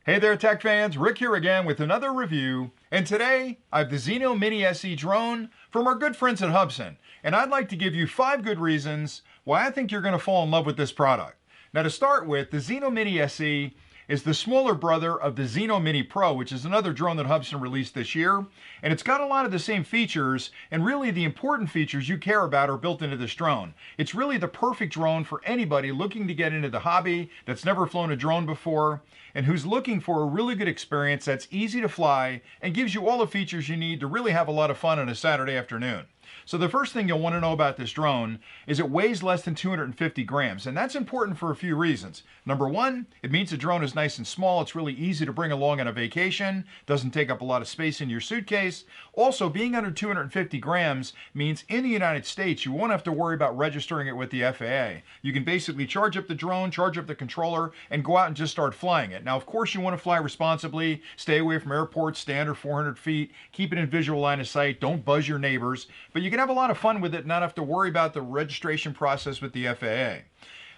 Hey there, tech fans. Rick here again with another review. And today, I have the Zino Mini SE drone from our good friends at Hubsan. And I'd like to give you 5 good reasons why I think you're going to fall in love with this product. Now, to start with, the Zino Mini SE is the smaller brother of the Zino Mini Pro, which is another drone that Hubsan released this year. And it's got a lot of the same features, and really the important features you care about are built into this drone. It's really the perfect drone for anybody looking to get into the hobby that's never flown a drone before, and who's looking for a really good experience that's easy to fly and gives you all the features you need to really have a lot of fun on a Saturday afternoon. So the first thing you'll want to know about this drone is it weighs less than 250 grams, and that's important for a few reasons. Number one, it means the drone is nice and small. It's really easy to bring along on a vacation, doesn't take up a lot of space in your suitcase. Also, being under 250 grams means in the United States, you won't have to worry about registering it with the FAA. You can basically charge up the drone, charge up the controller, and go out and just start flying it. Now, of course, you want to fly responsibly, stay away from airports, stay under 400 feet, keep it in visual line of sight, don't buzz your neighbors, but you can have a lot of fun with it and not have to worry about the registration process with the FAA.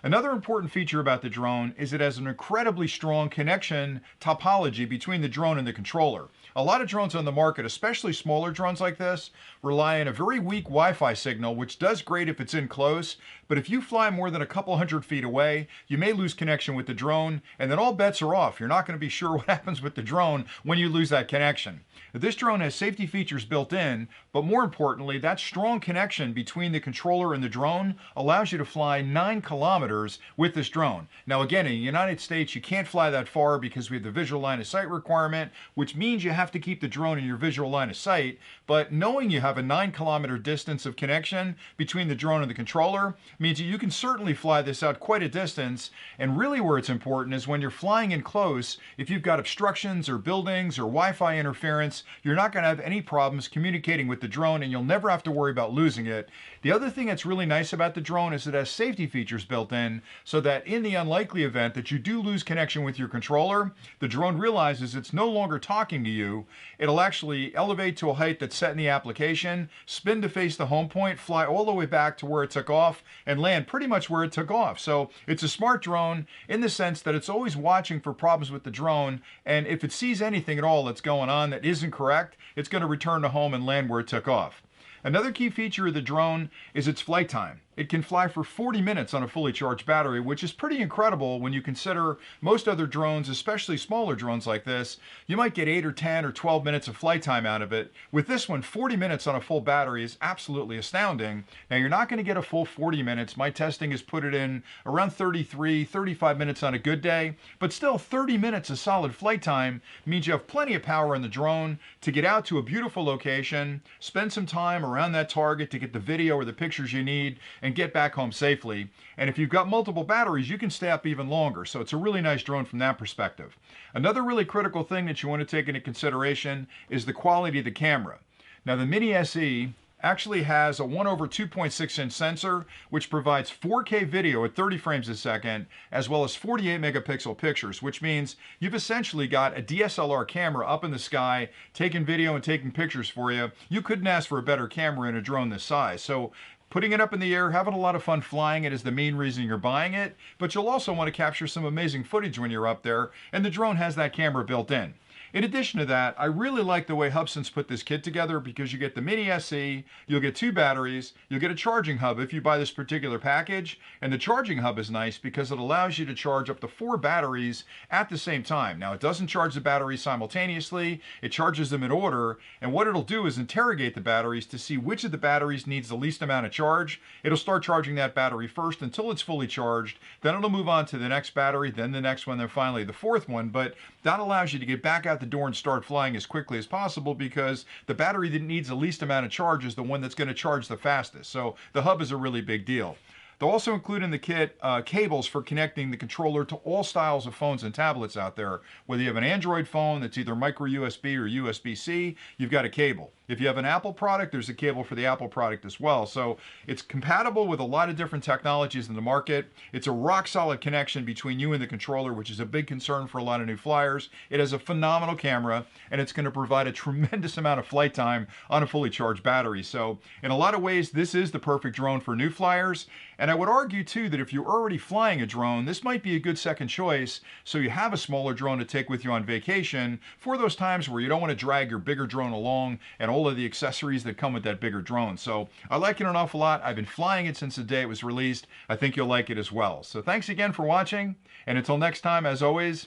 Another important feature about the drone is it has an incredibly strong connection topology between the drone and the controller. A lot of drones on the market, especially smaller drones like this, rely on a very weak Wi-Fi signal, which does great if it's in close, but if you fly more than a couple hundred feet away, you may lose connection with the drone, and then all bets are off. You're not going to be sure what happens with the drone when you lose that connection. This drone has safety features built in, but more importantly, that strong connection between the controller and the drone allows you to fly 9 kilometers with this drone. Now again, in the United States, you can't fly that far because we have the visual line of sight requirement, which means you have to keep the drone in your visual line of sight, but knowing you have a 9-kilometer distance of connection between the drone and the controller means that you can certainly fly this out quite a distance, and really where it's important is when you're flying in close, if you've got obstructions or buildings or Wi-Fi interference, you're not going to have any problems communicating with the drone, and you'll never have to worry about losing it. The other thing that's really nice about the drone is it has safety features built in so that in the unlikely event that you do lose connection with your controller, the drone realizes it's no longer talking to you. It'll actually elevate to a height that's set in the application, spin to face the home point, fly all the way back to where it took off, and land pretty much where it took off. So it's a smart drone in the sense that it's always watching for problems with the drone, and if it sees anything at all that's going on that isn't correct, it's going to return to home and land where it took off. Another key feature of the drone is its flight time. It can fly for 40 minutes on a fully charged battery, which is pretty incredible when you consider most other drones, especially smaller drones like this, you might get 8 or 10 or 12 minutes of flight time out of it. With this one, 40 minutes on a full battery is absolutely astounding. Now, you're not going to get a full 40 minutes. My testing has put it in around 33, 35 minutes on a good day, but still 30 minutes of solid flight time means you have plenty of power in the drone to get out to a beautiful location, spend some time around that target to get the video or the pictures you need, and get back home safely. And if you've got multiple batteries, you can stay up even longer. So it's a really nice drone from that perspective. Another really critical thing that you want to take into consideration is the quality of the camera. Now the Mini SE actually has a 1/2.6-inch sensor, which provides 4K video at 30 frames a second, as well as 48 megapixel pictures, which means you've essentially got a DSLR camera up in the sky, taking video and taking pictures for you. You couldn't ask for a better camera in a drone this size. So putting it up in the air, having a lot of fun flying it is the main reason you're buying it, but you'll also want to capture some amazing footage when you're up there, and the drone has that camera built in. In addition to that, I really like the way Hubsan's put this kit together because you get the Mini SE, you'll get 2 batteries, you'll get a charging hub if you buy this particular package, and the charging hub is nice because it allows you to charge up to 4 batteries at the same time. Now, it doesn't charge the batteries simultaneously, it charges them in order, and what it'll do is interrogate the batteries to see which of the batteries needs the least amount of charge. It'll start charging that battery first until it's fully charged, then it'll move on to the next battery, then the next one, then finally the 4th one, but that allows you to get back out the door and start flying as quickly as possible because the battery that needs the least amount of charge is the one that's going to charge the fastest. So the hub is a really big deal. They'll also include in the kit cables for connecting the controller to all styles of phones and tablets out there. Whether you have an Android phone that's either micro USB or USB-C, you've got a cable. If you have an Apple product, there's a cable for the Apple product as well. So it's compatible with a lot of different technologies in the market. It's a rock solid connection between you and the controller, which is a big concern for a lot of new flyers. It has a phenomenal camera, and it's going to provide a tremendous amount of flight time on a fully charged battery. So in a lot of ways, this is the perfect drone for new flyers. And I I would argue too that if you're already flying a drone, this might be a good second choice, so you have a smaller drone to take with you on vacation for those times where you don't want to drag your bigger drone along and all of the accessories that come with that bigger drone. So I like it an awful lot. I've been flying it since the day it was released. I think you'll like it as well. So thanks again for watching, and until next time, as always,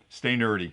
stay nerdy.